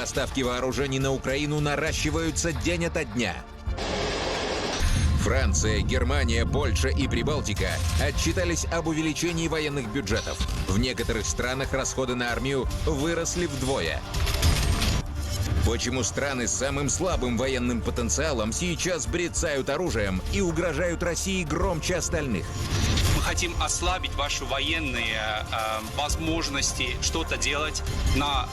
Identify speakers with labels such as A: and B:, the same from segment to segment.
A: Поставки вооружений на Украину наращиваются день ото дня. Франция, Германия, Польша и Прибалтика отчитались об увеличении военных бюджетов. В некоторых странах расходы на армию выросли вдвое. Почему страны с самым слабым военным потенциалом сейчас брецают оружием и угрожают России громче остальных?
B: Мы хотим ослабить ваши военные возможности что-то делать на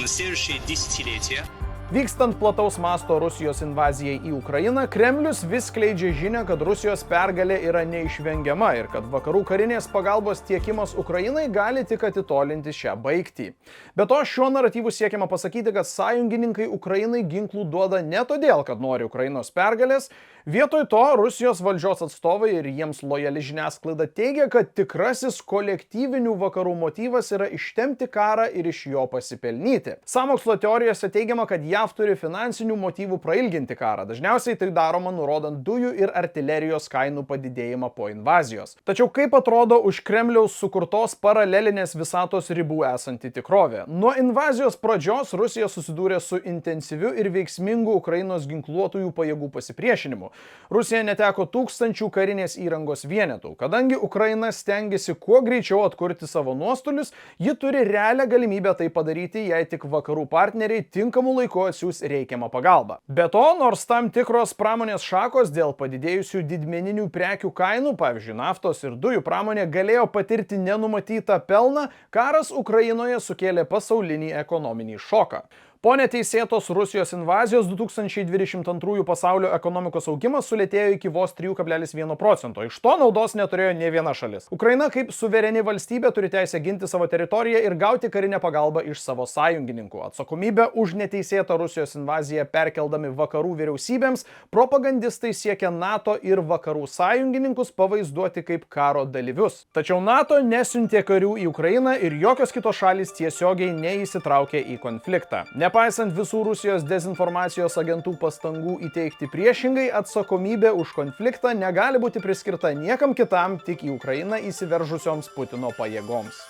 B: следующие десятилетия.
C: Vykstant plataus masto Rusijos invazijai į Ukrainą, Kremlius vis skleidžia žinią, kad Rusijos pergalė yra neišvengiama ir kad vakarų karinės pagalbos tiekimas Ukrainai gali tik atitolinti šią baigtį. Be to, šiuo naratyvu siekiama pasakyti, kad sąjungininkai Ukrainai ginklų duoda ne todėl, kad nori Ukrainos pergalės. Vietoj to, Rusijos valdžios atstovai ir jiems lojali žiniasklaida teigia, kad tikrasis kolektyvinių vakarų motyvas yra ištemti karą ir iš jo pasipelnyti. Sąmokslo teorijose teigiama, kad JAV turi finansinių motyvų prailginti karą. Dažniausiai tai daroma nurodant dujų ir artilerijos kainų padidėjimą po invazijos. Tačiau kaip atrodo už Kremliaus sukurtos paralelinės visatos ribų esanti tikrovė? Nuo invazijos pradžios Rusija susidūrė su intensyviu ir veiksmingu Ukrainos ginkluotųjų pajėgų pasipriešinimu. Rusija neteko tūkstančių karinės įrangos vienetų. Kadangi Ukraina stengiasi kuo greičiau atkurti savo nuostolius, ji turi realią galimybę tai padaryti, jei tik vakarų partneriai tinkamu laiku atsiųs reikiamą pagalbą. Be to, nors tam tikros pramonės šakos dėl padidėjusių didmeninių prekių kainų, pavyzdžiui, naftos ir dujų pramonė, galėjo patirti nenumatytą pelną, karas Ukrainoje sukėlė pasaulinį ekonominį šoką. Po neteisėtos Rusijos invazijos 2022 pasaulio ekonomikos augimas sulėtėjo iki vos 3,1%. Iš to naudos neturėjo nė viena šalis. Ukraina kaip suvereni valstybė turi teisę ginti savo teritoriją ir gauti karinę pagalbą iš savo sąjungininkų. Atsakomybę už neteisėtą Rusijos invaziją perkeldami vakarų vyriausybėms, propagandistai siekia NATO ir vakarų sąjungininkus pavaizduoti kaip karo dalyvius. Tačiau NATO nesiuntė karių į Ukrainą ir jokios kitos šalys tiesiogiai neįsitraukė į konfliktą. Nepaisant visų Rusijos dezinformacijos agentų pastangų įteikti priešingai, atsakomybė už konfliktą negali būti priskirta niekam kitam, tik į Ukrainą įsiveržusioms Putino pajėgoms.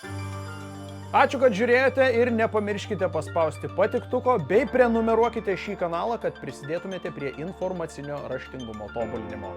C: Ačiū, kad žiūrėjote ir nepamirškite paspausti patiktuko bei prenumeruokite šį kanalą, kad prisidėtumėte prie informacinio raštingumo tobulinimo.